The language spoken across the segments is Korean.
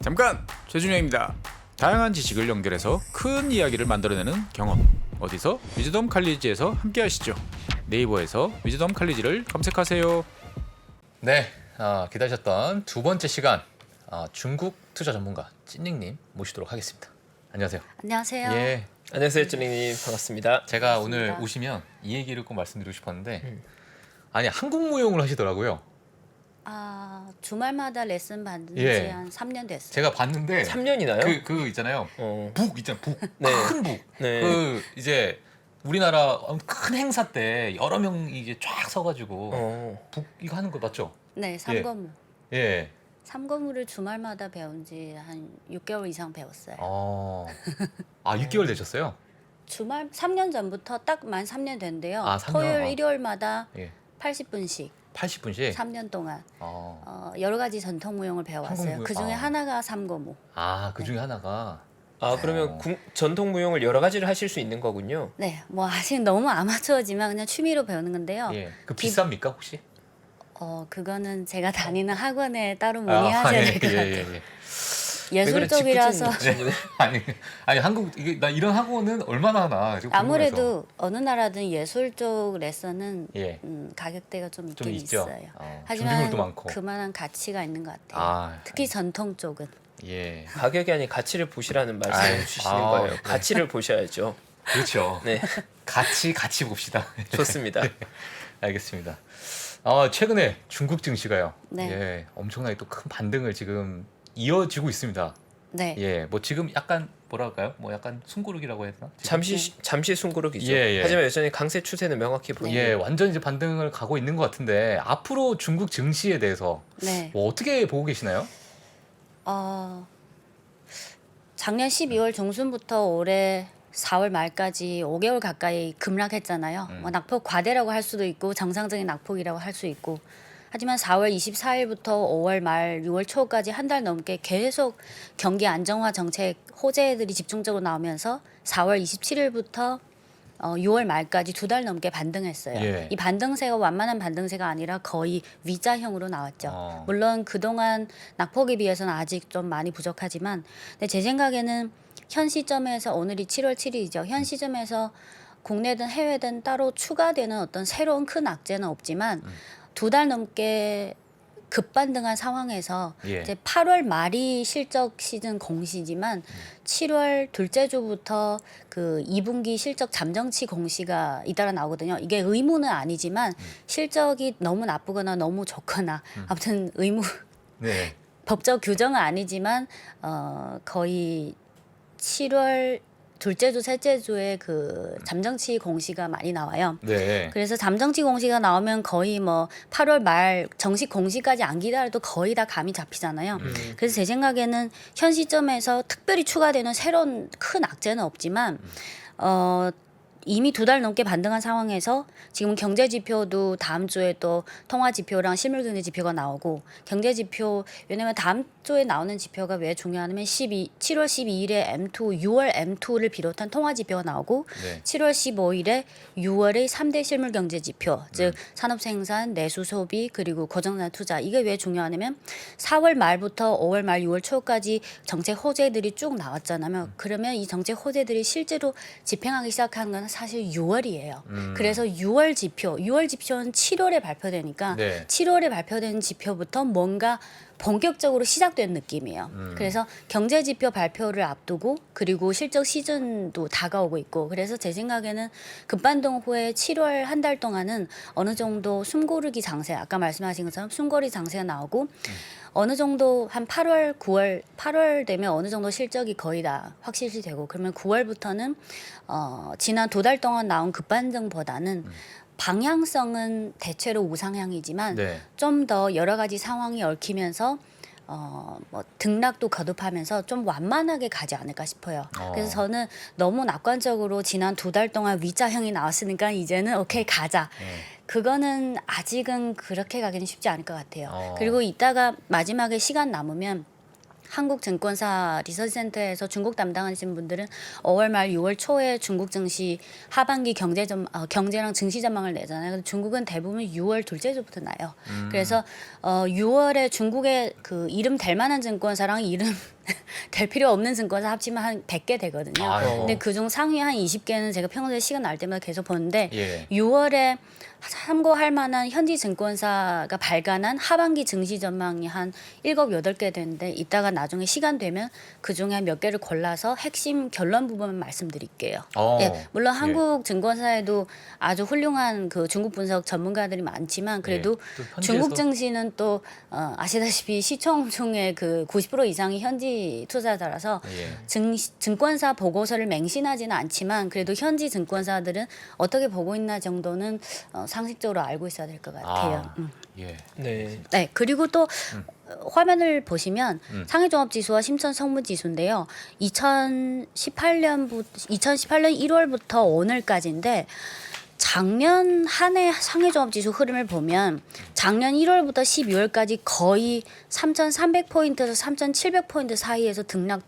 잠깐! 최준영입니다. 다양한 지식을 연결해서 큰 이야기를 만들어내는 경험. 어디서? 위즈덤 칼리지에서 함께 하시죠. 네이버에서 위즈덤 칼리지를 검색하세요. 네, 기다리셨던 두 번째 시간 중국 투자 전문가 찐닝님 모시도록 하겠습니다. 안녕하세요. 안녕하세요. 예, 안녕하세요, 쭈닝님. 반갑습니다. 제가 반갑습니다. 오늘 오시면 이 얘기를 꼭 말씀드리고 싶었는데 아니 한국 무용을 하시더라고요. 주말마다 레슨 받은 지 예. 한 3년 됐어요. 제가 봤는데 3년이나요? 그 있잖아요. 북 있잖아요. 북. 네. 큰 북. 네. 그 이제 우리나라 큰 행사 때 여러 명이 이제 쫙 서가지고 북 이거 하는 거 맞죠? 네, 삼거무. 예. 삼거무를 주말마다 배운 지 한 6개월 이상 배웠어요. 6개월 되셨어요? 주말 3년 전부터 딱 만 3년 된대요. 3년? 토요일, 일요일마다 예. 80분씩 80분씩. 3년 동안 어. 여러 가지 전통 무용을 한국 배워왔어요. 무용. 그 중에 하나가 삼거무. 그 중에 하나가. 그러면 전통 무용을 여러 가지를 하실 수 있는 거군요. 네, 뭐 아직 너무 아마추어지만 그냥 취미로 배우는 건데요. 예. 그 비쌉니까 혹시? 그거는 제가 다니는 학원에 따로 문의하셔야 될 것 같아요. 예술 쪽이라서 아니 한국 나 이런 학원은 얼마나 하나 지금 아무래도 어느 나라든 예술 쪽 레슨은 예. 가격대가 좀 좀 있긴 있죠. 있어요. 준비물도 하지만 많고. 그만한 가치가 있는 것 같아요. 특히 전통 쪽은. 예. 가격이 아닌 가치를 보시라는 말씀을 주시는 거예요. 네. 가치를 보셔야죠. 그렇죠. 네, 같이 봅시다. 좋습니다. 알겠습니다. 최근에 중국 증시가요. 네. 예, 엄청나게 또 큰 반등을 지금 이어지고 있습니다. 네. 예, 뭐 지금 약간 뭐랄까요? 뭐 약간 숨고르기라고 해야 되나? 지금? 잠시 숨고르기죠. 예. 하지만 여전히 강세 추세는 명확히 보이고. 예, 완전 이제 반등을 가고 있는 것 같은데 앞으로 중국 증시에 대해서 네. 뭐 어떻게 보고 계시나요? 작년 12월 중순부터 올해 4월 말까지 5개월 가까이 급락했잖아요. 뭐 낙폭 과대라고 할 수도 있고 정상적인 낙폭이라고 할 수 있고. 하지만 4월 24일부터 5월 말 6월 초까지 한 달 넘게 계속 경기 안정화 정책 호재들이 집중적으로 나오면서 4월 27일부터 6월 말까지 두 달 넘게 반등했어요. 예. 이 반등세가 완만한 반등세가 아니라 거의 V자형으로 나왔죠. 물론 그동안 낙폭에 비해서는 아직 좀 많이 부족하지만 근데 제 생각에는 현 시점에서 오늘이 7월 7일이죠. 현 시점에서 국내든 해외든 따로 추가되는 어떤 새로운 큰 악재는 없지만 두 달 넘게 급반등한 상황에서 예. 이제 8월 말이 실적 시즌 공시지만 7월 둘째 주부터 그 2분기 실적 잠정치 공시가 잇따라 나오거든요. 이게 의무는 아니지만 실적이 너무 나쁘거나 너무 좋거나 아무튼 네. 법적 규정은 아니지만 거의 7월 둘째 주, 셋째 주에 그 잠정치 공시가 많이 나와요. 네. 그래서 잠정치 공시가 나오면 거의 뭐 8월 말 정식 공시까지 안 기다려도 거의 다 감이 잡히잖아요. 그래서 제 생각에는 현 시점에서 특별히 추가되는 새로운 큰 악재는 없지만 이미 두 달 넘게 반등한 상황에서 지금 경제 지표도 다음 주에 또 통화 지표랑 실물 경제 지표가 나오고 경제 지표 왜냐면 다음 주에 나오는 지표가 왜 중요하냐면 7월 12일에 M2, 6월 M2를 비롯한 통화 지표가 나오고 네. 7월 15일에 6월의 3대 실물 경제 지표, 즉 산업 생산, 내수 소비 그리고 고정자 투자. 이게 왜 중요하냐면 4월 말부터 5월 말 6월 초까지 정책 호재들이 쭉 나왔잖아요. 그러면 이 정책 호재들이 실제로 집행하기 시작한 건 사실 6월이에요. 그래서 6월 지표는 7월에 발표되니까 네. 7월에 발표된 지표부터 뭔가 본격적으로 시작된 느낌이에요. 그래서 경제 지표 발표를 앞두고 그리고 실적 시즌도 다가오고 있고 그래서 제 생각에는 급반등 후에 7월 한 달 동안은 어느 정도 숨고르기 장세 아까 말씀하신 것처럼 숨고르기 장세가 나오고 어느 정도 한 8월, 9월, 8월 되면 어느 정도 실적이 거의 다 확실시 되고 그러면 9월부터는 지난 두 달 동안 나온 급반등보다는 방향성은 대체로 우상향이지만 네. 좀 더 여러 가지 상황이 얽히면서 뭐 등락도 거듭하면서 좀 완만하게 가지 않을까 싶어요. 그래서 저는 너무 낙관적으로 지난 두 달 동안 V자형이 나왔으니까 이제는 오케이 가자. 그거는 아직은 그렇게 가기는 쉽지 않을 것 같아요. 그리고 이따가 마지막에 시간 남으면 한국증권사 리서치센터에서 중국 담당하신 분들은 5월 말 6월 초에 중국 증시 하반기 경제랑 증시 전망을 내잖아요. 근데 중국은 대부분 6월 둘째 주부터 나요. 그래서 6월에 중국의 그 이름 될 만한 증권사랑 이름 될 필요 없는 증권사 합치면 한 100개 되거든요. 아유. 근데 그중 상위 한 20개는 제가 평소에 시간 날 때마다 계속 보는데 예. 6월에 참고할 만한 현지 증권사가 발간한 하반기 증시 전망이 한 7, 8개 되는데 이따가 나중에 시간 되면 그중에 몇 개를 골라서 핵심 결론 부분만 말씀드릴게요. 예, 물론 한국 증권사에도 아주 훌륭한 그 중국 분석 전문가들이 많지만 그래도 또 현지에서- 중국 증시는 또 아시다시피 시총중의 그 90% 이상이 현지 투자자라서 예. 증권사 보고서를 맹신하지는 않지만 그래도 현지 증권사들은 어떻게 보고 있나 정도는 상식적으로 알고 있어야 될 것 같아요. 예. 네. 네, 그리고 또 화면을 보시면 상해종합지수와 심천성분지수인데요. 2018년 1월부터 오늘까지인데 작년 한 해 상해종합지수 흐름을 보면 작년 1월부터 12월까지 거의 3,300포인트에서 3,700포인트 사이에서 등락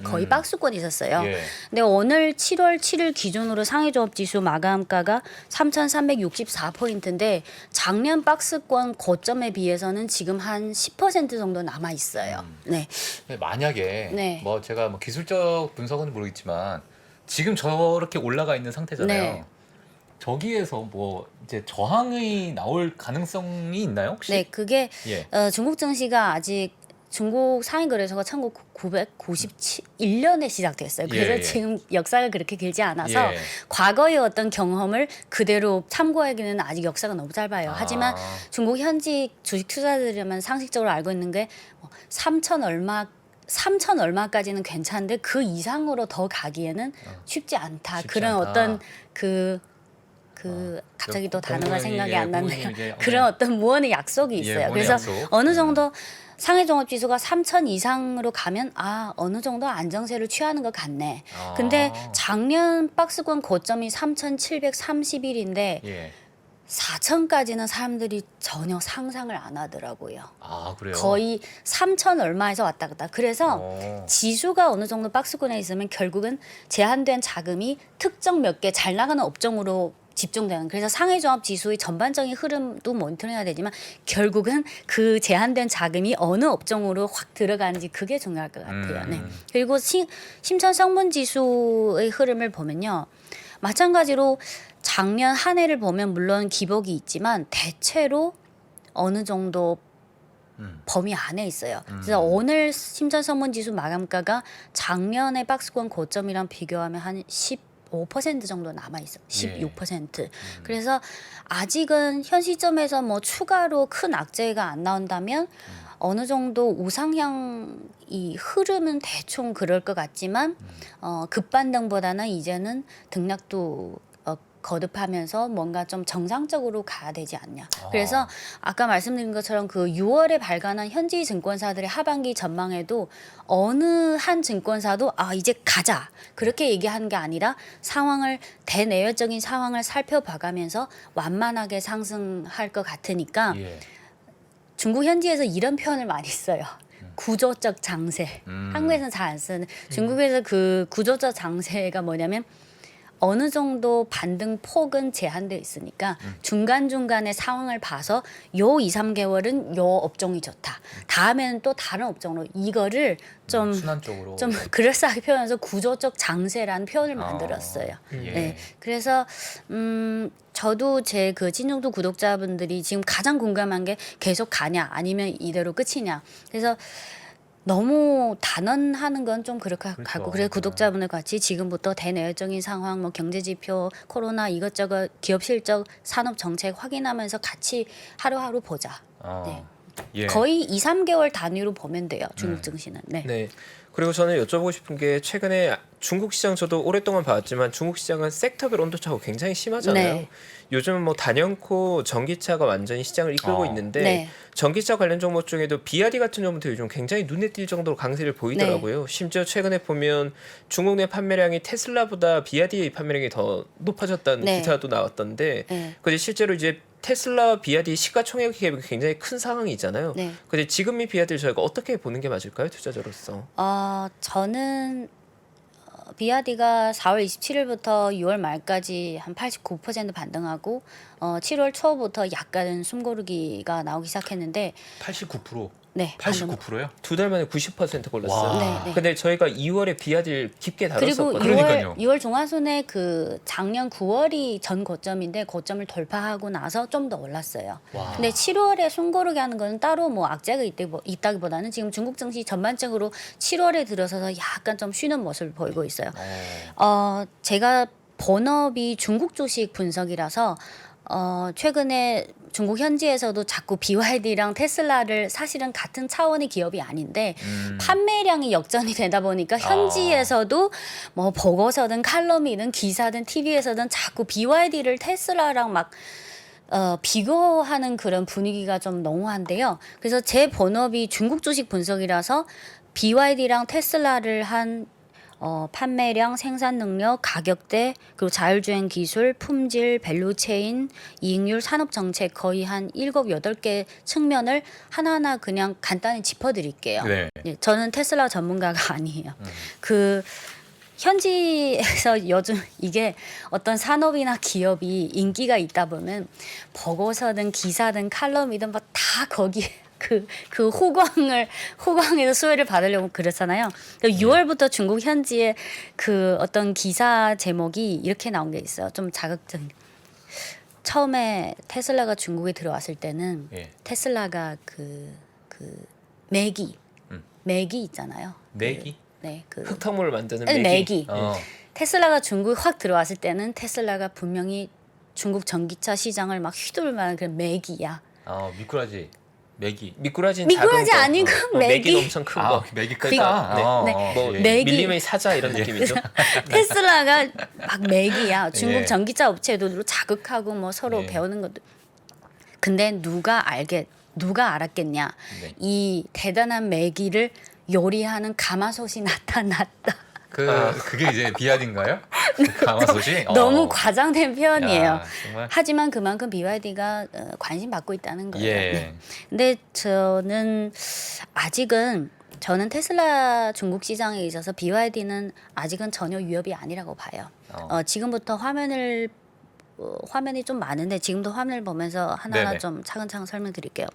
거의 박스권이 있었어요. 예. 근데 오늘 7월 7일 기준으로 상해종합지수 마감가가 3,364포인트인데 작년 박스권 고점에 비해서는 지금 한 10% 정도 남아 있어요. 네. 근데 만약에 네. 뭐 제가 뭐 기술적 분석은 모르겠지만 지금 저렇게 올라가 있는 상태잖아요. 네. 저기에서 뭐 이제 저항이 나올 가능성이 있나요 혹시? 네, 그게 예. 중국 증시가 아직 중국 상해거래소가 1991년에 시작됐어요. 그래서 예. 지금 역사가 그렇게 길지 않아서 예. 과거의 어떤 경험을 그대로 참고하기는 아직 역사가 너무 짧아요. 하지만 중국 현지 주식 투자자들이면 상식적으로 알고 있는 게 3천 얼마까지는 괜찮은데 그 이상으로 더 가기에는 쉽지 않다. 쉽지 그런 않다. 어떤 갑자기 또 단어가 공무원이, 생각이 예, 안 나네요. 공무원이 이제, 그런 어떤 무언의 약속이 있어요. 무언의 그래서 약속. 어느 정도 상해종합지수가 3,000 이상으로 가면 어느 정도 안정세를 취하는 것 같네. 근데 작년 박스권 고점이 3,731인데 예. 4,000까지는 사람들이 전혀 상상을 안 하더라고요. 아 그래요? 거의 3,000 얼마에서 왔다 갔다. 그래서 지수가 어느 정도 박스권에 있으면 결국은 제한된 자금이 특정 몇 개 잘 나가는 업종으로 집중되는. 그래서 상해종합 지수의 전반적인 흐름도 모니터링해야 되지만 결국은 그 제한된 자금이 어느 업종으로 확 들어가는지 그게 중요할 것 같아요. 네. 그리고 심천성분지수의 흐름을 보면요. 마찬가지로 작년 한 해를 보면 물론 기복이 있지만 대체로 어느 정도 범위 안에 있어요. 그래서 오늘 심천성분지수 마감가가 작년의 박스권 고점이랑 비교하면 한 15% 정도 남아 있어. 16%. 그래서 아직은 현 시점에서 뭐 추가로 큰 악재가 안 나온다면 어느 정도 우상향 이 흐름은 대충 그럴 것 같지만 급반등보다는 이제는 등락도 거듭하면서 뭔가 좀 정상적으로 가야 되지 않냐. 그래서 아까 말씀드린 것처럼 그 6월에 발간한 현지 증권사들의 하반기 전망에도 어느 한 증권사도 이제 가자 그렇게 얘기한 게 아니라 대내외적인 상황을 살펴봐가면서 완만하게 상승할 것 같으니까 예. 중국 현지에서 이런 표현을 많이 써요. 구조적 장세. 한국에서는 잘 안 쓰는. 중국에서 그 구조적 장세가 뭐냐면 어느 정도 반등 폭은 제한되어 있으니까 중간중간에 상황을 봐서 요 2, 3개월은 요 업종이 좋다. 다음에는 또 다른 업종으로 이거를 좀 순환 쪽으로 그럴싸하게 표현해서 구조적 장세라는 표현을 만들었어요. 예. 네. 그래서 저도 제 그 찐중도 구독자분들이 지금 가장 궁금한 게 계속 가냐 아니면 이대로 끝이냐. 그래서 너무 단언하는 건 좀 그렇게 하고 그래서 구독자분들 같이 지금부터 대내외적인 상황, 뭐 경제 지표, 코로나 이것저것 기업 실적, 산업 정책 확인하면서 같이 하루하루 보자. 네. 예. 거의 2, 3개월 단위로 보면 돼요. 중국 증시는. 네. 네. 그리고 저는 여쭤보고 싶은 게 최근에 중국 시장 저도 오랫동안 봐왔지만 중국 시장은 섹터별 온도차가 굉장히 심하잖아요. 네. 요즘은 뭐 단연코 전기차가 완전히 시장을 이끌고 있는데 네. 전기차 관련 종목 중에도 비아디 같은 종목도 요즘 굉장히 눈에 띌 정도로 강세를 보이더라고요. 심지어 최근에 보면 중국 내 판매량이 테슬라보다 비아디의 판매량이 더 높아졌다는 네. 기사도 나왔던데 네. 근데 실제로 이제 테슬라, BYD 시가총액 갭이 굉장히 큰 상황이 있잖아요. 네. 근데 지금 이 BYD를 저희가 어떻게 보는 게 맞을까요, 투자자로서? 저는 비아디가 4월 27일부터 6월 말까지 한 89% 반등하고 7월 초부터 약간 숨고르기가 나오기 시작했는데 89%. 네, 89%요? 두 달 만에 90% 골랐어요. 와. 네, 네. 근데 저희가 2월에 BYD를 깊게 그리고 다뤘었거든요. 그러니까요. 6월 중하순에 그 작년 9월이 전 고점인데 고점을 돌파하고 나서 좀 더 올랐어요. 와. 근데 7월에 숨고르기 하는 거는 따로 뭐 악재가 있다기보다는 지금 중국 증시 전반적으로 7월에 들어서서 약간 좀 쉬는 모습을 보이고 있어요. 제가 본업이 중국 주식 분석이라서 최근에 중국 현지에서도 자꾸 BYD랑 테슬라를 사실은 같은 차원의 기업이 아닌데 판매량이 역전이 되다 보니까 현지에서도 뭐 보고서든 칼럼이든 기사든 TV에서든 자꾸 BYD를 테슬라랑 막 비교하는 그런 분위기가 좀 농후한데요. 그래서 제 본업이 중국 주식 분석이라서 BYD랑 테슬라를 한 판매량, 생산 능력, 가격대, 그리고 자율주행 기술, 품질, 밸류체인, 이익률, 산업 정책 거의 한 7, 8개 측면을 하나하나 그냥 간단히 짚어드릴게요. 네. 예, 저는 테슬라 전문가가 아니에요. 그 현지에서 요즘 이게 어떤 산업이나 기업이 인기가 있다 보면 보고서든 기사든 칼럼이든 막 다 거기에 그 호광에서 수혜를 받으려고 그랬잖아요. 6월부터 중국 현지의 그 어떤 기사 제목이 이렇게 나온 게 있어요. 좀 자극적인. 처음에 테슬라가 중국에 들어왔을 때는 예. 테슬라가 그 매기 있잖아요. 내기? 네, 그 흙탕물을 만드는 매기. 매기. 테슬라가 중국에 확 들어왔을 때는 테슬라가 분명히 중국 전기차 시장을 막 휘두를 만한 그런 매기야. 미꾸라지. 매기. 미꾸라지는 미꾸라지 작은 거. 아니고 매기. 매기는 엄청 큰 거. 매기 크다. 네. 네. 뭐 매기. 밀림의 사자 이런 느낌이죠. 테슬라가 막 매기야. 중국 예. 전기차 업체도 자극하고 뭐 서로 예. 배우는 것도. 근데 누가 알았겠냐? 네. 이 대단한 매기를 요리하는 가마솥이 나타났다. 그게 이제 비아딘가요? 그 가마솥이? 너무 과장된 표현이에요. 야, 정말. 하지만 그만큼 BYD가 관심 받고 있다는 거예요. 예. 네. 근데 저는 테슬라 중국 시장에 있어서 BYD는 아직은 전혀 위협이 아니라고 봐요. 지금부터 화면이 좀 많은데 지금도 화면을 보면서 하나하나 네네. 좀 차근차근 설명드릴게요.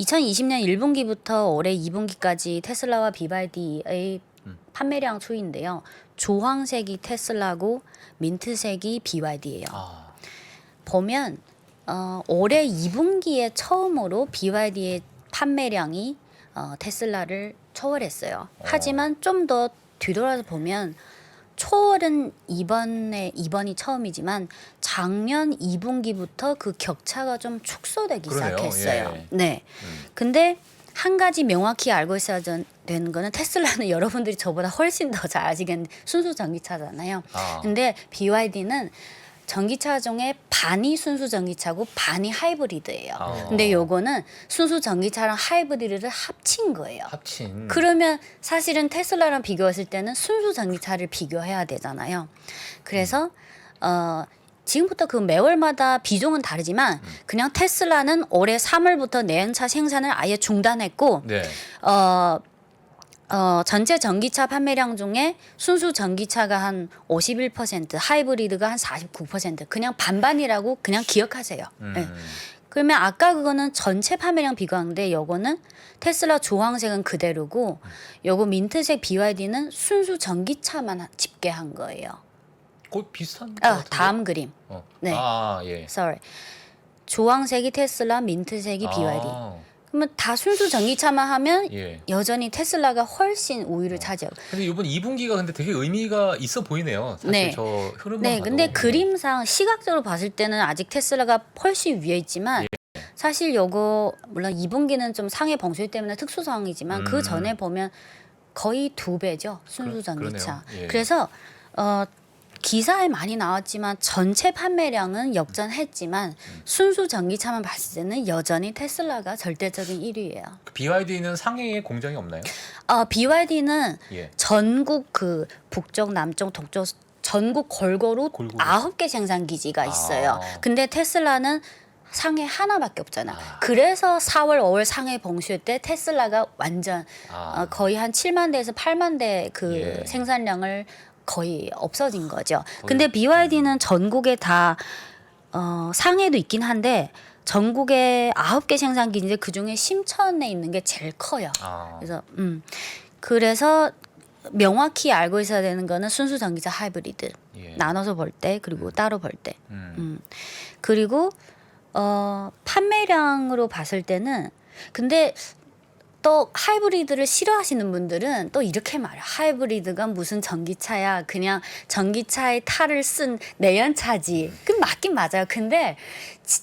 2020년 1분기부터 올해 2분기까지 테슬라와 BYD의 판매량 추이인데요. 주황색이 테슬라고 민트색이 BYD예요. 보면 올해 2분기에 처음으로 BYD의 판매량이 테슬라를 초월했어요. 하지만 좀 더 뒤돌아서 보면 초월은 이번이 처음이지만 작년 2분기부터 그 격차가 좀 축소되기 그러네요. 시작했어요. 예. 네. 근데 한 가지 명확히 알고 있어야 되는 거는 테슬라는 여러분들이 저보다 훨씬 더 잘 아시겠는데 순수 전기차잖아요. 근데 BYD는 전기차 중에 반이 순수 전기차고 반이 하이브리드예요. 근데 요거는 순수 전기차랑 하이브리드를 합친 거예요. 합친. 그러면 사실은 테슬라랑 비교했을 때는 순수 전기차를 비교해야 되잖아요. 그래서 지금부터 그 매월마다 비중은 다르지만 그냥 테슬라는 올해 3월부터 내연차 생산을 아예 중단했고 네. 전체 전기차 판매량 중에 순수 전기차가 한 51%, 하이브리드가 한 49%, 그냥 반반이라고 그냥 기억하세요. 네. 그러면 아까 그거는 전체 판매량 비교하는데 요거는 테슬라 주황색은 그대로고 요거 민트색 BYD는 순수 전기차만 집계한 거예요. 거의 비슷한 것 같은데? 다음 그림. 네. 예. Sorry. 주황색이 테슬라, 민트색이 BYD. 그러면 다 순수 전기차만 하면 예. 여전히 테슬라가 훨씬 우위를 차지하고. 근데 이번 2분기가 근데 되게 의미가 있어 보이네요. 사실 네. 저 흐름만 네, 봐도. 근데 그림상 시각적으로 봤을 때는 아직 테슬라가 훨씬 위에 있지만 사실 요거 물론 2분기는 좀 상해 봉쇄 때문에 특수 상황이지만 그 전에 보면 거의 2배죠. 순수 전기차. 그러네요. 예. 그래서 기사에 많이 나왔지만 전체 판매량은 역전했지만 순수 전기차만 봤을 때는 여전히 테슬라가 절대적인 1위예요. BYD는 상해에 공장이 없나요? BYD는 예. 전국 그 북쪽, 남쪽, 동쪽 전국 골고루 골고루. 9개 생산 기지가 있어요. 아. 근데 테슬라는 상해 하나밖에 없잖아. 아. 그래서 4월, 5월 상해 봉쇄 때 테슬라가 완전 아. 거의 한 7만 대에서 8만 대 그 예. 생산량을 거의 없어진 거죠. 근데 BYD는 전국에 다 상해도 있긴 한데 전국에 9개 생산 기지인데 그중에 심천에 있는 게 제일 커요. 아. 그래서 명확히 알고 있어야 되는 거는 순수 전기차 하이브리드 예. 나눠서 볼 때 그리고 따로 볼 때. 음. 그리고 판매량으로 봤을 때는 근데 또 하이브리드를 싫어하시는 분들은 또 이렇게 말해요. 하이브리드가 무슨 전기차야. 그냥 전기차의 탈을 쓴 내연차지. 그 맞긴 맞아요. 근데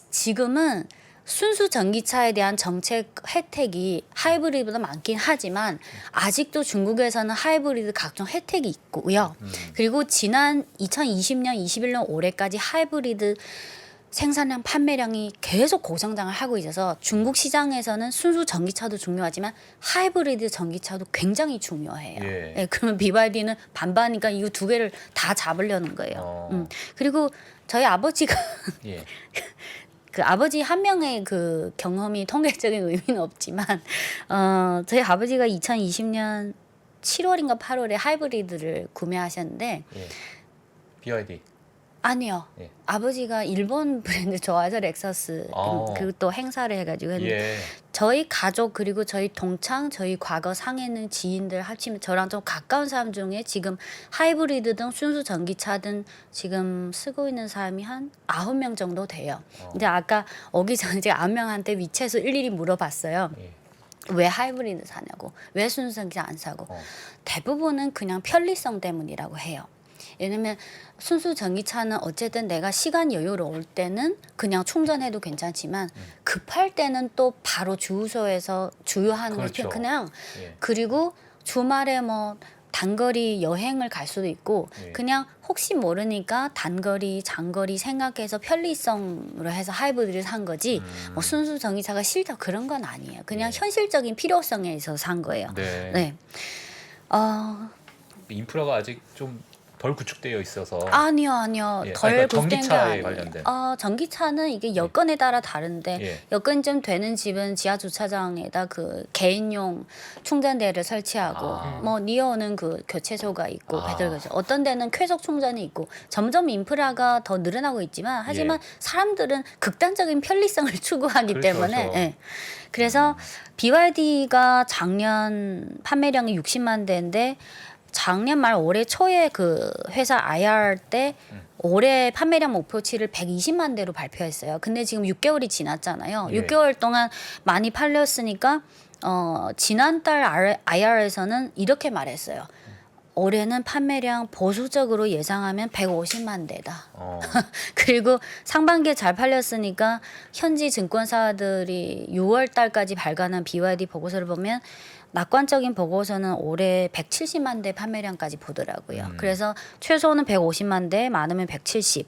지금은 순수 전기차에 대한 정책 혜택이 하이브리드보다 많긴 하지만 아직도 중국에서는 하이브리드 각종 혜택이 있고요. 그리고 지난 2020년, 21년 올해까지 하이브리드 생산량 판매량이 계속 고성장을 하고 있어서 중국 시장에서는 순수 전기차도 중요하지만 하이브리드 전기차도 굉장히 중요해요. 예. 네, 그러면 BYD는 반반이니까 이거 두 개를 다 잡으려는 거예요. 그리고 저희 아버지가 예. 그 아버지 한 명의 그 경험이 통계적인 의미는 없지만 저희 아버지가 2020년 7월인가 8월에 하이브리드를 구매하셨는데 예. BYD. 아니요. 예. 아버지가 일본 브랜드 좋아해서 렉서스 아. 그또 행사를 해가지고 했는데 예. 저희 가족 그리고 저희 동창 저희 과거 상해는 지인들 합치면 저랑 좀 가까운 사람 중에 지금 하이브리드든 순수 전기차든 지금 쓰고 있는 사람이 한 9명 정도 돼요. 근데 아까 오기 전에 제가 9명한테 위치해서 일일이 물어봤어요. 예. 왜 하이브리드 사냐고 왜 순수 전기차 안 사고 대부분은 그냥 편리성 때문이라고 해요. 왜냐면 순수 전기차는 어쨌든 내가 시간 여유로울 때는 그냥 충전해도 괜찮지만 급할 때는 또 바로 주유소에서 주유하는 그렇죠. 거 그냥 예. 그리고 주말에 뭐 단거리 여행을 갈 수도 있고 예. 그냥 혹시 모르니까 단거리 장거리 생각해서 편리성으로 해서 하이브리드를 산 거지 뭐 순수 전기차가 싫다 그런 건 아니에요. 그냥 예. 현실적인 필요성에 있어서 산 거예요. 네. 네. 인프라가 아직 좀 덜 구축되어 있어서 아니요. 예. 덜 그러니까 구축된 게 전기차에 아니에요. 관련된. 전기차는 이게 여건에 따라 다른데 예. 여건 좀 되는 집은 지하 주차장에다 그 개인용 충전대를 설치하고 뭐 니어는 그 교체소가 있고 배터리 교체. 어떤 데는 쾌속 충전이 있고 점점 인프라가 더 늘어나고 있지만 하지만 사람들은 극단적인 편리성을 추구하기 그렇죠, 때문에 그렇죠. 예. 그래서 BYD가 작년 판매량이 60만 대인데 작년 말 올해 초에 그 회사 IR 때 올해 판매량 목표치를 120만 대로 발표했어요. 근데 지금 6개월이 지났잖아요. 예. 6개월 동안 많이 팔렸으니까 지난달 IR에서는 이렇게 말했어요. 올해는 판매량 보수적으로 예상하면 150만 대다. 그리고 상반기에 잘 팔렸으니까 현지 증권사들이 6월 달까지 발간한 BYD 보고서를 보면 낙관적인 보고서는 올해 170만 대 판매량까지 보더라고요. 그래서 최소는 150만 대, 많으면 170.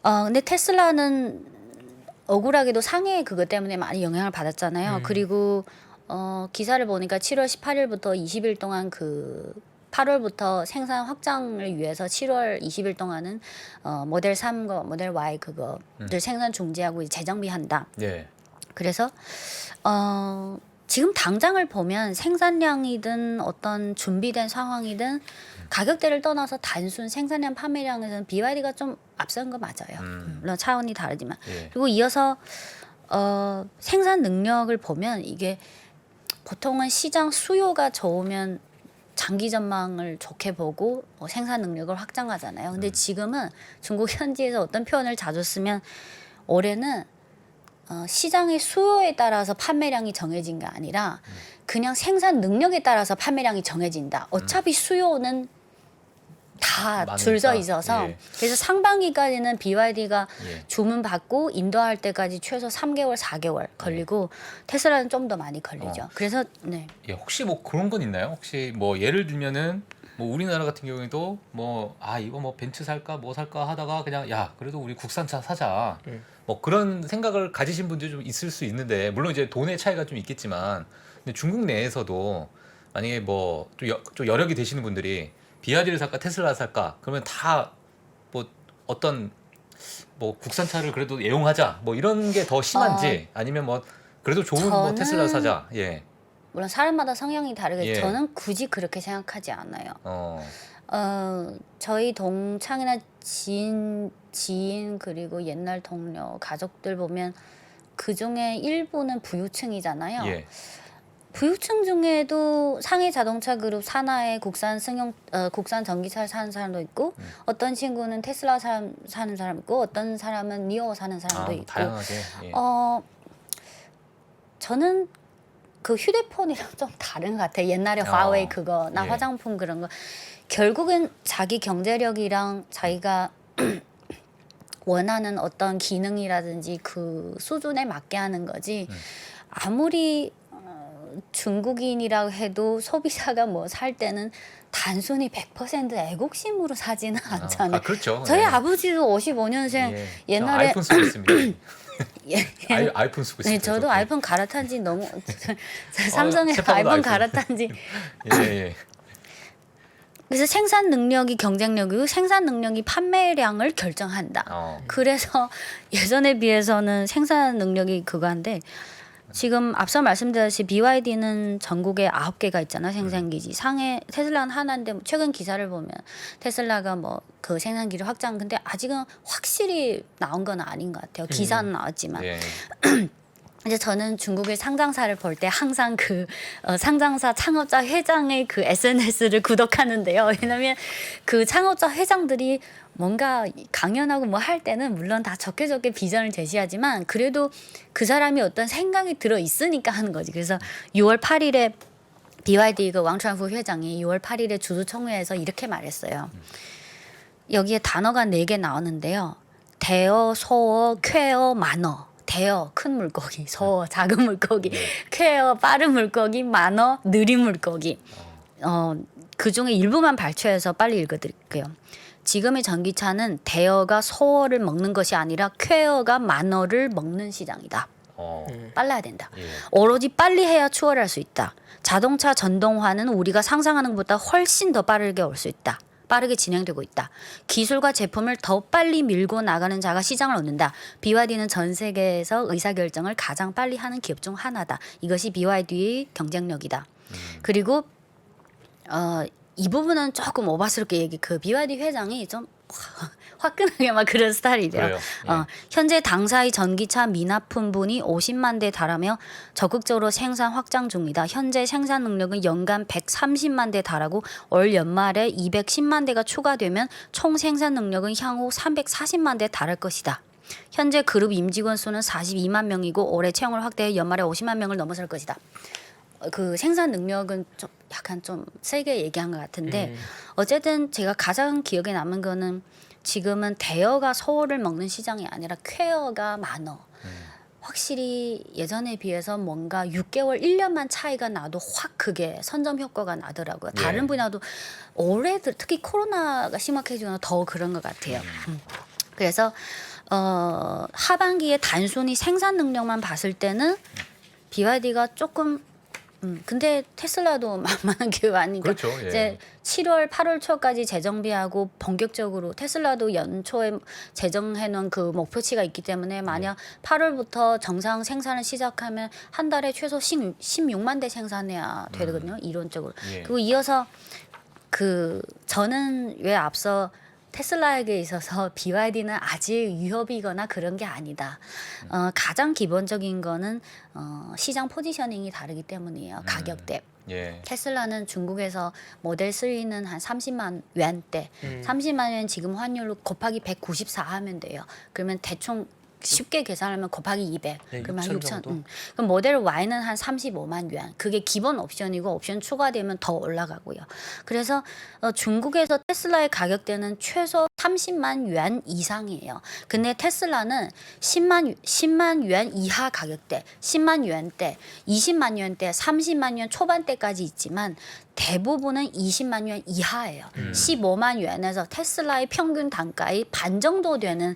근데 테슬라는 억울하게도 상해 그것 때문에 많이 영향을 받았잖아요. 그리고 기사를 보니까 7월 18일부터 20일 동안 그 8월부터 생산 확장을 위해서 7월 20일 동안은 모델 3과 모델 Y 그거를 생산 중지하고 이제 재정비한다. 예. 그래서 지금 당장을 보면 생산량이든 어떤 준비된 상황이든 가격대를 떠나서 단순 생산량 판매량에서는 BYD가 좀 앞선 거 맞아요. 물론 차원이 다르지만. 예. 그리고 이어서 생산 능력을 보면 이게 보통은 시장 수요가 좋으면 장기 전망을 좋게 보고 생산 능력을 확장하잖아요. 근데 지금은 중국 현지에서 어떤 표현을 자주 쓰면 올해는 시장의 수요에 따라서 판매량이 정해진 게 아니라 그냥 생산 능력에 따라서 판매량이 정해진다. 어차피 수요는 다 줄 서 많으니까. 있어서 예. 그래서 상반기까지는 BYD가 예. 주문 받고 인도할 때까지 최소 3개월, 4개월 걸리고 테슬라는 좀 더 많이 걸리죠. 그래서 네. 예, 혹시 뭐 그런 건 있나요? 혹시 뭐 예를 들면은 뭐 우리나라 같은 경우에도 뭐 이거 뭐 벤츠 살까 뭐 살까 하다가 그냥 야 그래도 우리 국산차 사자 뭐 그런 생각을 가지신 분들이 좀 있을 수 있는데 물론 이제 돈의 차이가 좀 있겠지만 근데 중국 내에서도 만약에 뭐 좀 여력이 되시는 분들이 BYD를 살까 테슬라를 살까? 그러면 다 뭐 어떤 뭐 국산차를 그래도 애용하자 뭐 이런 게 더 심한지 아니면 뭐 그래도 좋은 뭐 저는- 테슬라 사자. 예. 물론 사람마다 성향이 다르게 예. 저는 굳이 그렇게 생각하지 않아요. 어. 저희 동창이나 지인 그리고 옛날 동료 가족들 보면 그 중에 일부는 부유층이잖아요. 예. 부유층 중에도 상해 자동차 그룹 산하에 국산 전기차를 사는 사람도 있고 어떤 친구는 테슬라 사는 사람 있고 어떤 사람은 니오 사는 사람도 있고 다양하게. 예. 저는 그 휴대폰이랑 좀 다른 것 같아요. 옛날에 어. 화웨이 그거나 예. 화장품 그런 거 결국엔 자기 경제력이랑 자기가 원하는 어떤 기능이라든지 그 수준에 맞게 하는 거지. 아무리 중국인이라고 해도 소비자가 뭐 살 때는 단순히 100% 애국심으로 사지는 않잖아요. 그렇죠. 저희 예. 아버지도 55년생 예. 옛날에 저 아이폰 쓰고 있습니다. 예. 아이폰 쓰고 네, 있습니다. 저도 아이폰 갈아탄 지 너무 삼성에 새파보다 아이폰 아이폰. 갈아탄 지 예, 예. 그래서 생산 능력이 경쟁력이고 생산 능력이 판매량을 결정한다. 그래서 예전에 비해서는 생산 능력이 그거인데 지금 앞서 말씀드렸듯이 BYD는 전국에 9개가 있잖아요. 생산기지. 상해 테슬라는 하나인데 최근 기사를 보면 테슬라가 뭐 그 생산기를 확장 근데 아직은 확실히 나온 건 아닌 것 같아요. 기사는 나왔지만. 예. 이제 저는 중국의 상장사를 볼 때 항상 그 상장사 창업자 회장의 그 SNS를 구독하는데요. 왜냐면 그 창업자 회장들이 뭔가 강연하고 뭐 할 때는 물론 다 적게 비전을 제시하지만 그래도 그 사람이 어떤 생각이 들어 있으니까 하는 거지. 그래서 6월 8일에 BYD 그 왕传후 회장이 6월 8일에 주주총회에서 이렇게 말했어요. 여기에 단어가 4개 나오는데요. 대어, 소어, 쾌어, 만어. 대어 큰 물고기, 소어 작은 물고기, 쾌어 빠른 물고기, 만어 느린 물고기. 그 중에 일부만 발췌해서 빨리 읽어드릴게요. 지금의 전기차는 대어가 소어를 먹는 것이 아니라 쾌어가 만어를 먹는 시장이다. 빨라야 된다. 예. 오로지 빨리 해야 추월할 수 있다. 자동차 전동화는 우리가 상상하는 것보다 훨씬 더 빠르게 올 수 있다. 빠르게 진행되고 있다. 기술과 제품을 더 빨리 밀고 나가는 자가 시장을 얻는다. BYD는 전 세계에서 의사결정을 가장 빨리 하는 기업 중 하나다. 이것이 BYD의 경쟁력이다. 그리고 이 부분은 조금 오바스럽게 그 BYD 회장이 좀 화끈하게 막 그런 스타일이래요. 그래요? 예. 현재 당사의 전기차 미납 품분이 50만 대 달하며 적극적으로 생산 확장 중이다. 현재 생산 능력은 연간 130만 대 달하고 올 연말에 210만 대가 추가되면 총 생산 능력은 향후 340만 대 달할 것이다. 현재 그룹 임직원 수는 42만 명이고 올해 채용을 확대해 연말에 50만 명을 넘어설 것이다. 그 생산 능력은 좀 약간 좀 세게 얘기한 것 같은데 어쨌든 제가 가장 기억에 남은 거는 지금은 대여가 서울을 먹는 시장이 아니라 쾌어가 많어. 확실히 예전에 비해서 뭔가 6개월, 1년만 차이가 나도 확 그게 선점 효과가 나더라고요. 예. 다른 분야도 올해 특히 코로나가 심각해지면 더 그런 것 같아요. 그래서 하반기에 단순히 생산 능력만 봤을 때는 BYD가 조금 근데 테슬라도 만만한 기업 아니니까 그렇죠. 예. 이제 7월, 8월 초까지 재정비하고 본격적으로 테슬라도 연초에 재정해놓은 그 목표치가 있기 때문에 만약 8월부터 정상 생산을 시작하면 한 달에 최소 16만 대 생산해야 되거든요. 이론적으로. 예. 그리고 이어서 저는 왜 앞서 테슬라에게 있어서 BYD는 아직 위협이거나 그런 게 아니다. 가장 기본적인 거는 시장 포지셔닝이 다르기 때문이에요. 가격대. 예. 테슬라는 중국에서 모델 3는 한 30만 yuan대. 30만 yuan 지금 환율로 곱하기 194 하면 돼요. 그러면 대충 쉽게 계산하면 곱하기 200. 네, 그러면 6,000 6,000. 정도? 그럼 모델 Y는 한 35만 yuan. 그게 기본 옵션이고 옵션 추가되면 더 올라가고요. 그래서 중국에서 테슬라의 가격대는 최소 30만 yuan 이상이에요. 근데 테슬라는 10만 yuan 이하 가격대, 10만 yuan대, 20만 yuan대, 30만 yuan 초반대까지 있지만 대부분은 20만 yuan 이하예요. 15만 yuan에서 테슬라의 평균 단가의 반 정도 되는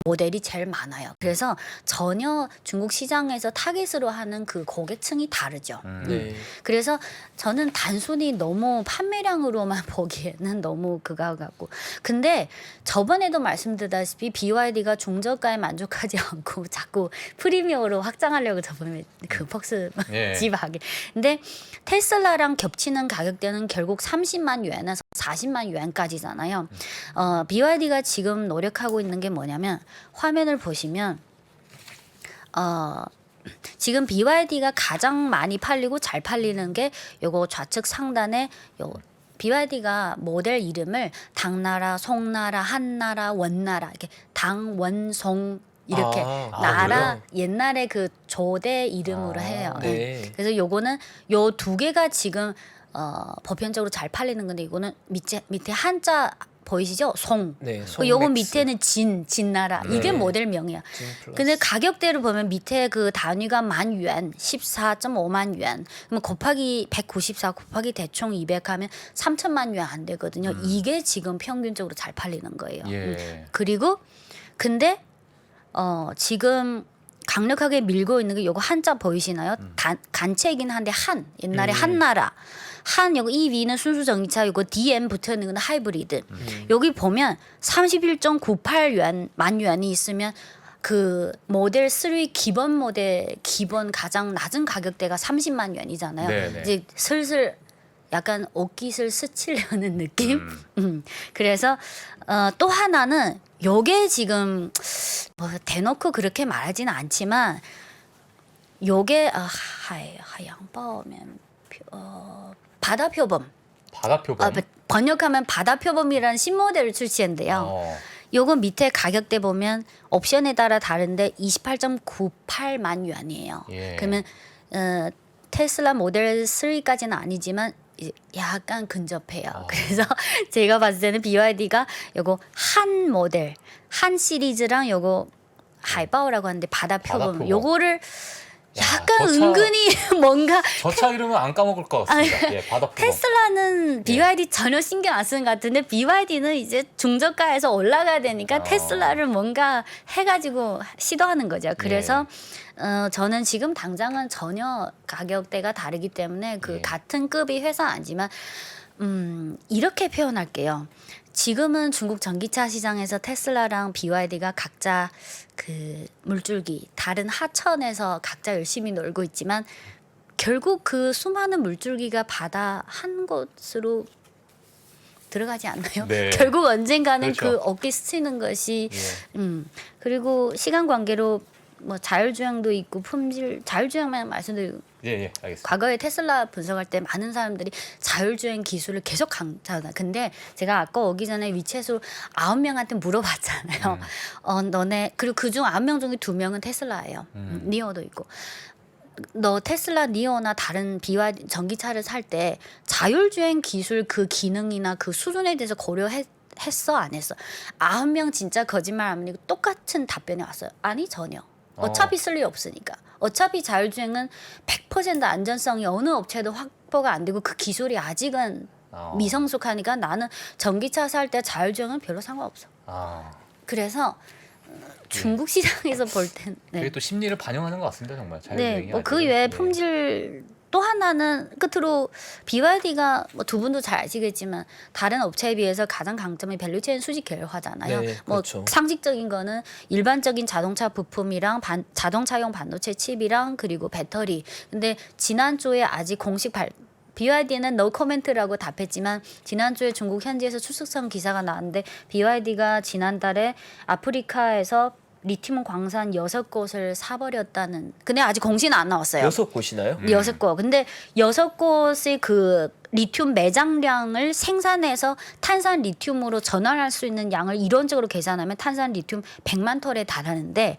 모델이 제일 많아요. 그래서 전혀 중국 시장에서 타깃으로 하는 그 고객층이 다르죠. 네. 그래서 저는 단순히 너무 판매량으로만 보기에는 너무 그거 같고, 근데 저번에도 말씀드렸다시피 BYD가 중저가에 만족하지 않고 자꾸 프리미어로 확장하려고 저번에 그 폭스 예. 집하게. 근데 테슬라랑 겹치는 가격대는 결국 30만 yuan에서 40만 yuan까지잖아요. BYD가 지금 노력하고 있는 게 뭐냐면, 화면을 보시면 지금 BYD가 가장 많이 팔리고 잘 팔리는 게 요거 좌측 상단에 요 BYD가 모델 이름을 당나라, 송나라, 한나라, 원나라 이렇게 당원송 이렇게 나라 그래요? 옛날에 그 조대 이름으로 해요. 네. 그래서 요거는 요 두 개가 지금 보편적으로 잘 팔리는 건데, 이거는 밑에 한자 보이시죠? 송. 네. 요거 송맥스. 밑에는 진나라. 이게 모델명이야. 진 플러스. 근데 가격대를 보면 밑에 그 단위가 10,000yuan, 14.5만 yuan. 그러면 곱하기 194 곱하기 대충 200 하면 3천만 yuan 안 되거든요. 이게 지금 평균적으로 잘 팔리는 거예요. 예. 그리고 근데 지금 강력하게 밀고 있는 게 요거 한자 보이시나요? 간체이긴 한데 옛날에 한나라. 요거 EV는 순수 전기차, 요거 DM 붙어 있는 건 하이브리드. 여기 보면 31.98 만 yuan이 있으면 그 모델 3 기본 모델 기본 가장 낮은 가격대가 30만 yuan이잖아요. 네네. 이제 슬슬 약간 옷깃을 스치려는 느낌. 그래서 또 하나는 요게 지금 뭐 대놓고 그렇게 말하지는 않지만 요게 하양범면 바다 표범. 바다 표범. 번역하면 바다 표범이라는 신모델을 출시했는데요. 요거 밑에 가격대 보면 옵션에 따라 다른데 28.98만 yuan이에요. 예. 그러면 테슬라 모델 3까지는 아니지만 이제 약간 근접해요. 그래서 제가 봤을 때는 BYD가 요거 한 모델, 한 시리즈랑 요거 하이바오라고 하는데 바다 표범, 표범. 요거를 약간 저 차- 은근히 뭔가 저 차 이름은 안 까먹을 것 같습니다. 예, 바다 표범. 테슬라는 BYD 전혀 신경 안 쓰는 것 같은데 BYD는 이제 중저가에서 올라가야 되니까 테슬라를 뭔가 해가지고 시도하는 거죠. 그래서 저는 지금 당장은 전혀 가격대가 다르기 때문에 그 예. 같은 급이 회사 아니지만 이렇게 표현할게요. 지금은 중국 전기차 시장에서 테슬라랑 BYD가 각자 그 물줄기 다른 하천에서 각자 열심히 놀고 있지만 결국 그 수많은 물줄기가 바다 한 곳으로 들어가지 않나요? 네. 결국 언젠가는 그렇죠. 그 어깨 스치는 것이 예. 그리고 시간 관계로 뭐 자율주행도 있고 품질 자율주행만 말씀드리고 예, 알겠습니다. 과거에 테슬라 분석할 때 많은 사람들이 자율주행 기술을 계속 강조하다. 근데 제가 아까 오기 전에 위챗으로 9명한테 물어봤잖아요. 너네 그리고 그중 9명 중에 2명은 테슬라예요. 니오도 있고. 너 테슬라 니오나 다른 BYD 전기차를 살 때 자율주행 기술 그 기능이나 그 수준에 대해서 고려했어 안 했어? 9명 진짜 거짓말 안 하고 똑같은 답변이 왔어요. 아니 전혀. 어차피 쓸 일 없으니까. 어차피 자율주행은 100% 안전성이 어느 업체도 확보가 안 되고 그 기술이 아직은 미성숙하니까 나는 전기차 살 때 자율주행은 별로 상관없어. 그래서 중국 시장에서 볼 땐 그게 또 심리를 반영하는 것 같습니다, 정말. 네, 자율주행이 뭐 그 아니라. 외에 예. 품질 또 하나는 끝으로 BYD가 뭐 두 분도 잘 아시겠지만 다른 업체에 비해서 가장 강점이 밸류체인 수직 계열화잖아요. 네, 뭐 그렇죠. 상식적인 거는 일반적인 자동차 부품이랑 자동차용 반도체 칩이랑 그리고 배터리. 근데 지난주에 아직 공식 BYD는 no comment라고 답했지만 지난주에 중국 현지에서 출석성 기사가 나왔는데 BYD가 지난달에 아프리카에서 리튬 광산 6곳을 사버렸다는. 근데 아직 공시는 안 나왔어요. 6곳이나요? 6곳. 근데 6곳의 그 리튬 매장량을 생산해서 탄산 리튬으로 전환할 수 있는 양을 이론적으로 계산하면 탄산 리튬 100만 톤에 달하는데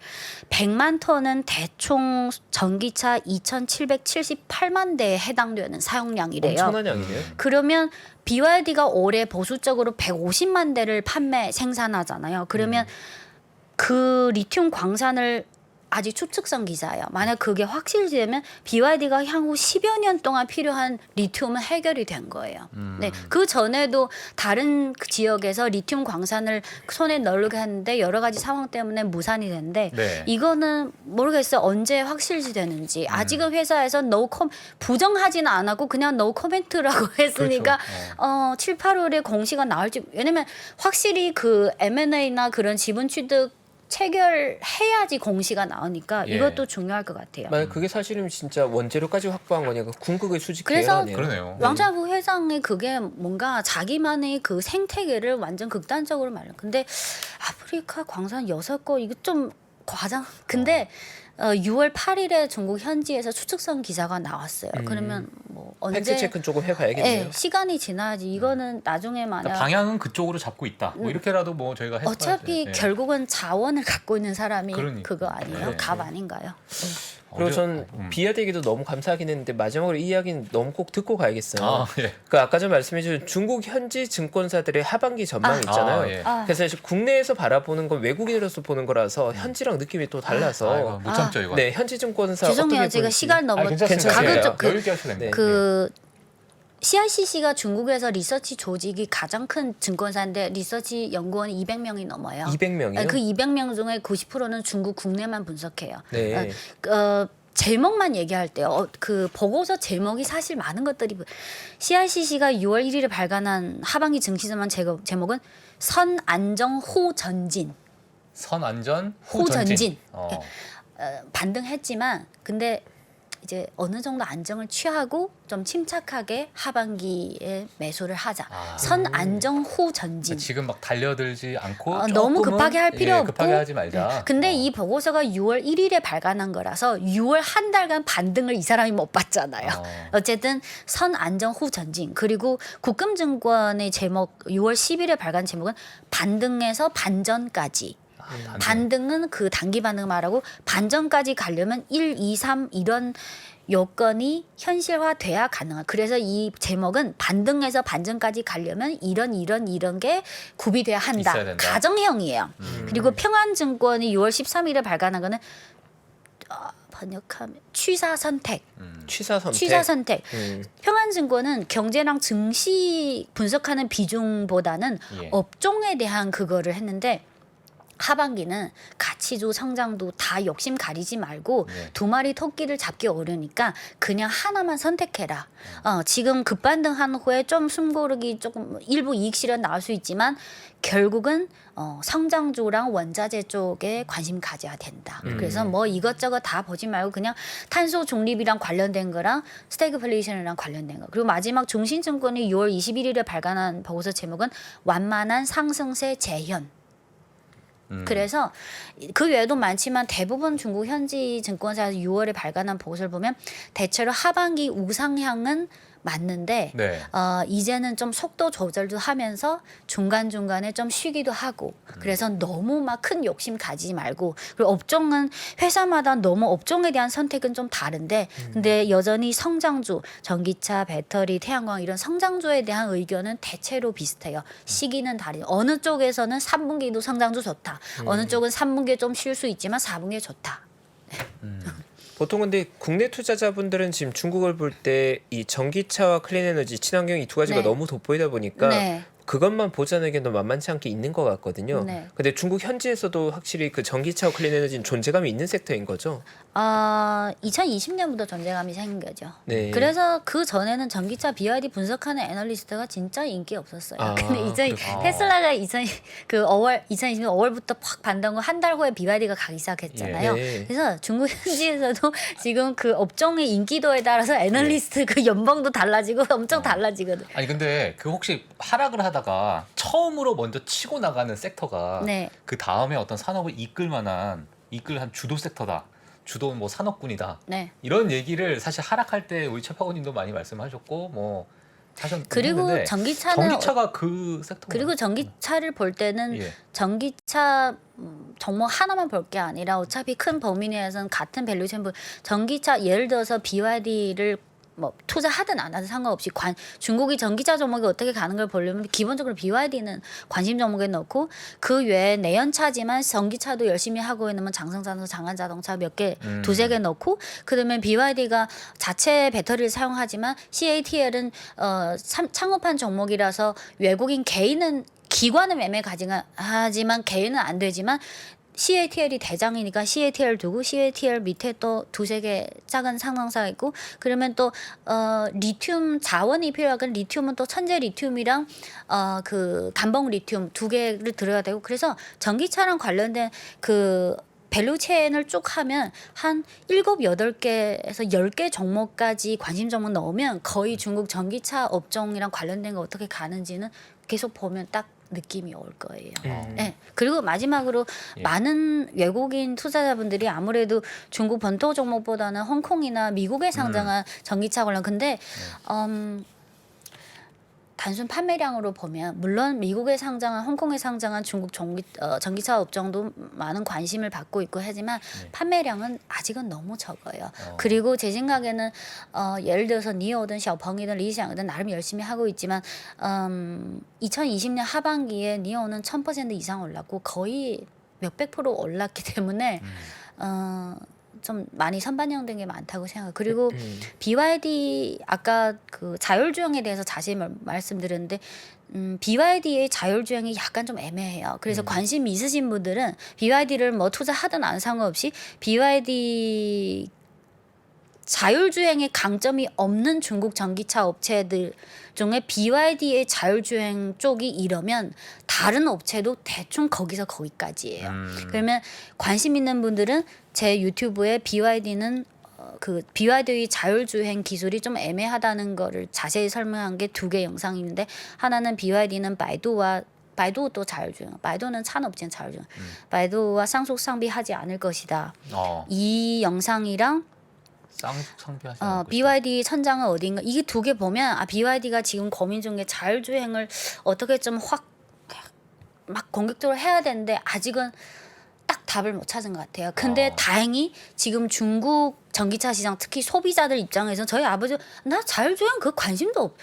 100만 톤은 대충 전기차 2,778만 대에 해당되는 사용량이래요. 엄청난 양이네요. 그러면 BYD가 올해 보수적으로 150만 대를 생산하잖아요. 그러면 그 리튬 광산을 아직 추측성 기사예요. 만약 그게 확실시되면 BYD가 향후 10여 년 동안 필요한 리튬은 해결이 된 거예요. 네, 그 전에도 다른 그 지역에서 리튬 광산을 손에 넣으려고 했는데 여러 가지 상황 때문에 무산이 됐는데 네. 이거는 모르겠어요. 언제 확실시되는지. 아직은 회사에서 부정하지는 않았고 그냥 no comment라고 했으니까 그렇죠. 7, 8월에 공시가 나올지. 왜냐면 확실히 그 M&A나 그런 지분 취득 체결해야지 공시가 나오니까 예. 이것도 중요할 것 같아요. 만약 그게 사실은 진짜 원재료까지 확보한 거니까 궁극의 수직해야 그래서 하네요. 그러네요. 왕자부 회장의 그게 뭔가 자기만의 그 생태계를 완전 극단적으로 말려. 근데 아프리카 광산 6거 이거 좀 과장. 근데 6월 8일에 중국 현지에서 추측성 기사가 나왔어요. 그러면 뭐 언제 팩트 체크는 조금 해봐야겠네요. 네, 시간이 지나야지. 이거는 나중에 만약 그러니까 방향은 그쪽으로 잡고 있다. 뭐 이렇게라도 뭐 저희가 해서 어차피 결국은 자원을 갖고 있는 사람이 그러니까. 그거 아니에요? 네. 갑 아닌가요? 그리고 전 비아되기도 너무 감사하긴 했는데 마지막으로 이 이야기는 너무 꼭 듣고 가야겠어요. 아, 예. 그 아까 전 말씀해주신 중국 현지 증권사들의 하반기 전망 있잖아요. 아, 예. 그래서 사실 국내에서 바라보는 건 외국인으로서 보는 거라서 현지랑 느낌이 또 달라서 아이고, 못 참죠 이거. 네 현지 증권사 죄송해요. 어떻게 제가 보일지. 시간 너무 괜찮습니다. 가급적 괜찮아요. 그- 여유 있게 하셔도 됩니다. 그 CICC가 중국에서 리서치 조직이 가장 큰 증권사인데 리서치 연구원이 200명이 넘어요. 200명이요? 그 200명 중에 90%는 중국 국내만 분석해요. 네. 제목만 얘기할 때요. 그 보고서 제목이 사실 많은 것들이 CICC가 6월 1일에 발간한 하반기 증시전망 제목은 선안정 호전진. 선안전 호전진. 후전진. 반등했지만 근데 이제 어느 정도 안정을 취하고 좀 침착하게 하반기에 매수를 하자. 아. 선안정 후전진. 지금 막 달려들지 않고 너무 조금은, 급하게 할 필요 없고 급하게 하지 말자. 근데 이 보고서가 6월 1일에 발간한 거라서 6월 한 달간 반등을 이 사람이 못 봤잖아요. 어쨌든 선안정 후전진. 그리고 국금증권의 제목 6월 10일에 발간 제목은 반등에서 반전까지. 반등은 그 단기 반등 말하고 반전까지 가려면 1, 2, 3 이런 요건이 현실화돼야 가능한. 그래서 이 제목은 반등에서 반전까지 가려면 이런 게 구비돼야 한다. 있어야 된다. 가정형이에요. 그리고 평안증권이 6월 13일에 발간한 거는 번역하면 취사 선택. 취사 선택. 취사 선택. 음. 평안증권은 경제랑 증시 분석하는 비중보다는 예. 업종에 대한 그거를 했는데 하반기는 가치주 성장도 다 욕심 가리지 말고 네. 두 마리 토끼를 잡기 어려우니까 그냥 하나만 선택해라. 지금 급반등한 후에 좀 숨고르기 조금 일부 이익 실현 나올 수 있지만 결국은 성장주랑 원자재 쪽에 관심 가져야 된다. 그래서 뭐 이것저것 다 보지 말고 그냥 탄소 중립이랑 관련된 거랑 스태그플레이션이랑 관련된 거. 그리고 마지막 중신증권이 6월 21일에 발간한 보고서 제목은 완만한 상승세 재현. 그래서 그 외에도 많지만 대부분 중국 현지 증권사에서 6월에 발간한 보고서를 보면 대체로 하반기 우상향은 맞는데 네. 이제는 좀 속도 조절도 하면서 중간중간에 좀 쉬기도 하고 그래서 너무 막 큰 욕심 가지지 말고 그리고 업종은 회사마다 너무 업종에 대한 선택은 좀 다른데 근데 여전히 성장주 전기차 배터리 태양광 이런 성장주에 대한 의견은 대체로 비슷해요. 시기는 다르죠. 어느 쪽에서는 3분기도 성장주 좋다. 어느 쪽은 3분기에 좀 쉴 수 있지만 4분기에 좋다. 보통 근데 국내 투자자분들은 지금 중국을 볼 때 이 전기차와 클린에너지, 친환경 이 두 가지가 네. 너무 돋보이다 보니까 네. 그것만 보자는게도 만만치 않게 있는 것 같거든요. 네. 근데 중국 현지에서도 확실히 그 전기차와 클린에너지는 존재감이 있는 섹터인 거죠. 2020년부터 존재감이 생긴 거죠. 네. 그래서 그 전에는 전기차 BYD 분석하는 애널리스트가 진짜 인기 없었어요. 아, 근데 이제 그렇구나. 테슬라가 2020년 5월부터 팍 반등하고 한 달 후에 BYD가 가기 시작했잖아요. 네. 그래서 중국 현지에서도 지금 그 업종의 인기도에 따라서 애널리스트 그 연봉도 달라지고 엄청 달라지거든. 아니 근데 그 혹시 하락을 하다가 처음으로 먼저 치고 나가는 섹터가 네. 그 다음에 어떤 산업을 이끌 한 주도 섹터다. 주도 뭐 산업군이다. 네. 이런 얘기를 사실 하락할 때 우리 최파고님도 많이 말씀하셨고 뭐 그리고 했는데 전기차가 그 섹터. 그리고 전기차를 볼 때는 예. 전기차 종목 하나만 볼 게 아니라 어차피 큰 범위 내에서는 같은 밸류체인 전기차 예를 들어서 BYD를 뭐 투자하든 안 하든 상관없이 중국이 전기차 종목이 어떻게 가는 걸 보려면 기본적으로 BYD는 관심 종목에 넣고 그 외에 내연차지만 전기차도 열심히 하고 있는 장성자동차, 장한자동차 몇 개, 두세 개 넣고 그다음에 BYD가 자체 배터리를 사용하지만 CATL은 창업한 종목이라서 외국인 개인은 기관은 매매 가지만 개인은 안 되지만 CATL이 대장이니까 CATL 두고 CATL 밑에 또 두세 개 작은 상장사가 있고 그러면 또 리튬 자원이 필요하건 리튬은 또 천재 리튬이랑 그 감봉 리튬 두 개를 들어야 되고 그래서 전기차랑 관련된 그 밸류 체인을 쭉 하면 한 7, 8개에서 10개 종목까지 관심 종목 넣으면 거의 중국 전기차 업종이랑 관련된 거 어떻게 가는지는 계속 보면 딱 느낌이 올 거예요. 네. 그리고 마지막으로 많은 외국인 투자자분들이 아무래도 중국 본토 종목보다는 홍콩이나 미국에 상장한 전기차 관련 근데 단순 판매량으로 보면 물론 미국에 상장한 홍콩에 상장한 중국 전기차 업종도 많은 관심을 받고 있고 하지만 판매량은 아직은 너무 적어요. 그리고 제 생각에는 예를 들어서 니오든 샤오펑이든 리샹이든 나름 열심히 하고 있지만 2020년 하반기에 니오는 1000% 이상 올랐고 거의 몇백 프로 올랐기 때문에 좀 많이 선반영된 게 많다고 생각해요. 그리고 BYD 아까 그 자율주행에 대해서 자세히 말씀드렸는데 BYD의 자율주행이 약간 좀 애매해요. 그래서 관심 있으신 분들은 BYD를 뭐 투자하든 안 상관없이 BYD 자율주행의 강점이 없는 중국 전기차 업체들 중에 BYD의 자율주행 쪽이 이러면 다른 업체도 대충 거기서 거기까지예요. 그러면 관심 있는 분들은 제 유튜브에 BYD는 그 BYD의 자율주행 기술이 좀 애매하다는 거를 자세히 설명한 게 2개 영상이 있는데 하나는 BYD는 바이두도 자율주행, 바이두는 산업진 자율주행, 바이두와 쌍속 상비하지 않을 것이다. 이 영상이랑 쌍속 상비하지 않을 BYD 천장은 어딘가 이게 2개 보면 BYD가 지금 고민 중에 자율주행을 어떻게 좀 확 막 공격적으로 해야 되는데 아직은 딱 답을 못 찾은 것 같아요. 근데 다행히 지금 중국 전기차 시장 특히 소비자들 입장에서 저희 아버지 나 자율주행 그 관심도 없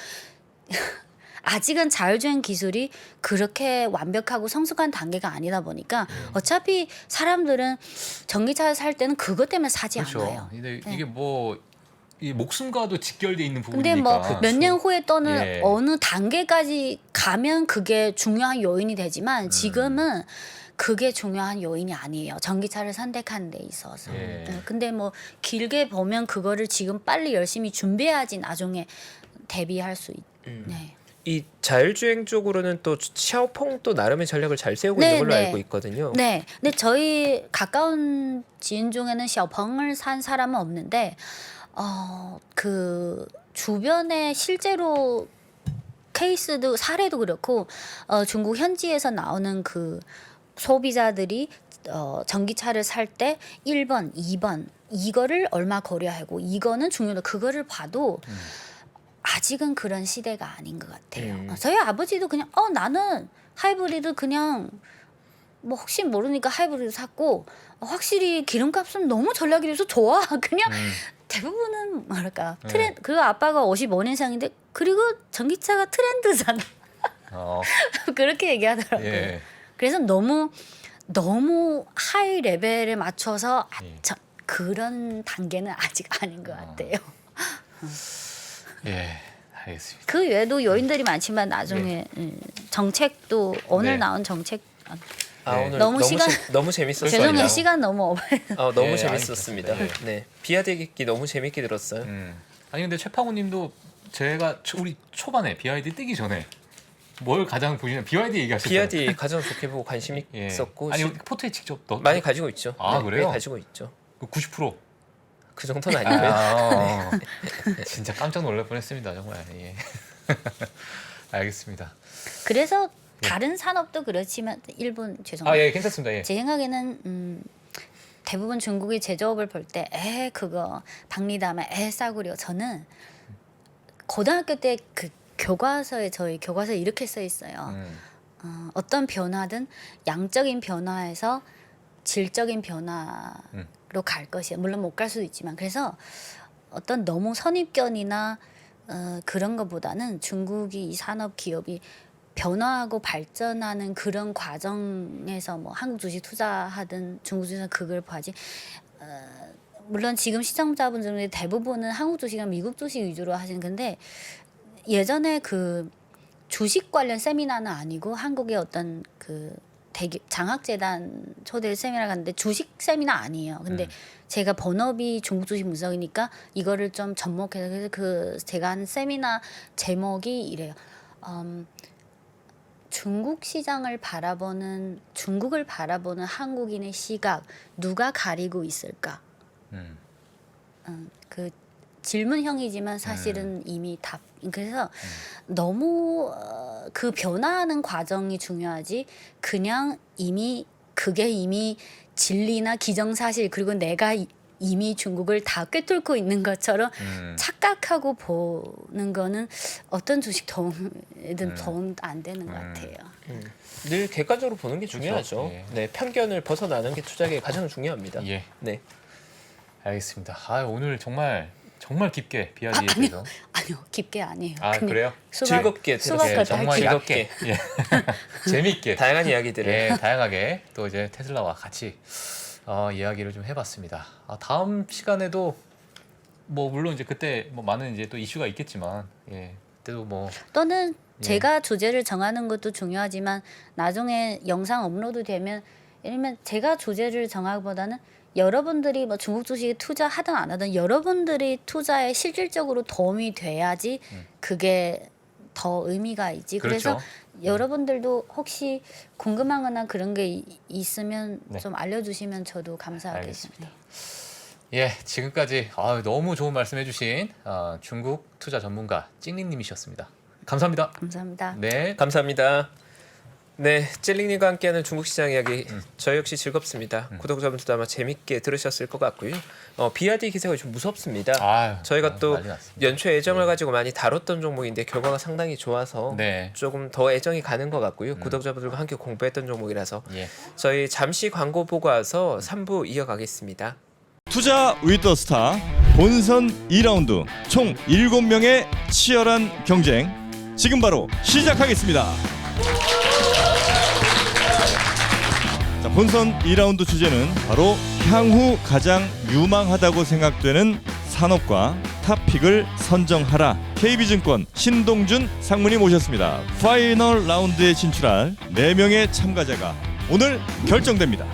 아직은 자율주행 기술이 그렇게 완벽하고 성숙한 단계가 아니다 보니까 어차피 사람들은 전기차를 살 때는 그것 때문에 사지 않아요. 근데 이게 뭐 이 목숨과도 직결돼 있는 근데 부분이니까. 뭐 몇 년 후에 또는 예. 어느 단계까지 가면 그게 중요한 요인이 되지만 지금은 그게 중요한 요인이 아니에요. 전기차를 선택하는 데 있어서. 예. 근데 뭐 길게 보면 그거를 지금 빨리 열심히 준비해야지 나중에 대비할 수 네. 이 자율주행 쪽으로는 또 샤오펑 또 나름의 전략을 잘 세우고 있는 걸로 알고 있거든요. 네. 근데 저희 가까운 지인 중에는 샤오펑을 산 사람은 없는데 그 주변에 실제로 케이스도 사례도 그렇고 중국 현지에서 나오는 그 소비자들이 전기차를 살 때 1번, 2번 이거를 얼마 고려하고 이거는 중요하다. 그거를 봐도 아직은 그런 시대가 아닌 것 같아요. 저희 아버지도 그냥 나는 하이브리드 그냥 뭐 혹시 모르니까 하이브리드 샀고 확실히 기름값은 너무 전략이라서 좋아. 그냥 대부분은 뭐랄까 트렌드. 그리고 아빠가 55년생인데 그리고 전기차가 트렌드잖아. 그렇게 얘기하더라고요. 예. 그래서 너무 하이 레벨에 맞춰서 그런 단계는 아직 아닌 것 같아요. 예, 알겠습니다. 그 외에도 요인들이 많지만 나중에 정책도 오늘 네. 나온 정책 오늘 너무 너무 재밌었어요. 죄송해요 시간 너무 오버해서 너무 예, 재밌었습니다. 알겠습니다. 네, 비아드 얘기 너무 재밌게 들었어요. 아니 근데 최팡우님도 제가 우리 초반에 BYD 뜨기 전에 뭘 가장 보시면 BYD 얘기하셨잖아요. 비아드 가장 좋게 보고 관심 예. 있었고 아니 포트에 직접 많이 가지고 있죠. 아, 그래요? 네, 가지고 있죠. 90%. 그 정도는 아니고요. 진짜 깜짝 놀랄 뻔했습니다 정말. 예. 알겠습니다. 그래서 다른 산업도 그렇지만 일본 죄송해요. 예, 괜찮습니다. 예. 제 생각에는 대부분 중국의 제조업을 볼 때 그거 박리담에 싸구려. 저는 고등학교 때 그 교과서에 저희 교과서에 이렇게 써 있어요. 어떤 변화든 양적인 변화에서 질적인 변화로 갈 것이에요. 물론 못 갈 수도 있지만 그래서 어떤 너무 선입견이나 그런 것보다는 중국이 이 산업 기업이 변화하고 발전하는 그런 과정에서 뭐 한국 주식 투자하든 중국 주식 그걸 봐지. 물론 지금 시청자분 중에 대부분은 한국 주식이나 미국 주식 위주로 하시는 건데 예전에 그 주식 관련 세미나는 아니고 한국의 어떤 그 장학재단 초대 세미나 갔는데 주식 세미나 아니에요. 근데 제가 본업이 중국 주식 분석이니까 이거를 좀 접목해서 그래서 그 제가 한 세미나 제목이 이래요. 중국을 바라보는 한국인의 시각 누가 가리고 있을까? 그 질문형이지만 사실은 이미 답. 그래서 너무 그 변화하는 과정이 중요하지. 그냥 그게 이미 진리나 기정사실 그리고 내가 이미 중국을 다 꿰뚫고 있는 것처럼 착각하고 보는 거는 어떤 주식 도움이든 도움 안 되는 것 같아요. 늘 객관적으로 보는 게 중요하죠. 예. 네, 편견을 벗어나는 게 투자에 가장 중요합니다. 예. 네. 알겠습니다. 오늘 정말 깊게 BRD에 대해서 아니요, 깊게 아니에요. 그래요? 즐겁게 수박 들었어요. 정말 즐겁게. 얇게 재미있게 다양한 이야기들을. 예, 다양하게 또 이제 테슬라와 같이 이야기를 좀 해봤습니다. 다음 시간에도 뭐 물론 이제 그때 뭐 많은 이제 또 이슈가 있겠지만 그때도 뭐 또는 예. 제가 주제를 정하는 것도 중요하지만 나중에 영상 업로드 되면 예를 들면 제가 주제를 정하기보다는 여러분들이 뭐 중국 주식에 투자하든 안 하든 여러분들이 투자에 실질적으로 도움이 돼야지 그게 더 의미가 있지. 그렇죠. 그래서 여러분들도 혹시 궁금한 거나 그런 게 있으면 네. 좀 알려주시면 저도 감사하겠습니다. 예, 지금까지 너무 좋은 말씀해주신 중국 투자 전문가 찡링님이셨습니다. 감사합니다. 감사합니다. 네. 감사합니다. 네, 찔링님과 함께하는 중국 시장 이야기 저 역시 즐겁습니다. 구독자분들도 아마 재밌게 들으셨을 것 같고요. BRD 기세가 좀 무섭습니다. 저희가 또 난리 났습니다. 연초 애정을 가지고 많이 다뤘던 종목인데 결과가 상당히 좋아서 네. 조금 더 애정이 가는 것 같고요. 구독자분들과 함께 공부했던 종목이라서 예. 저희 잠시 광고 보고 와서 3부 이어가겠습니다. 투자 위더 스타 본선 2라운드 총 7명의 치열한 경쟁 지금 바로 시작하겠습니다. 자, 본선 2라운드 주제는 바로 향후 가장 유망하다고 생각되는 산업과 탑픽을 선정하라. KB증권 신동준 상무님 모셨습니다. 파이널 라운드에 진출할 4명의 참가자가 오늘 결정됩니다.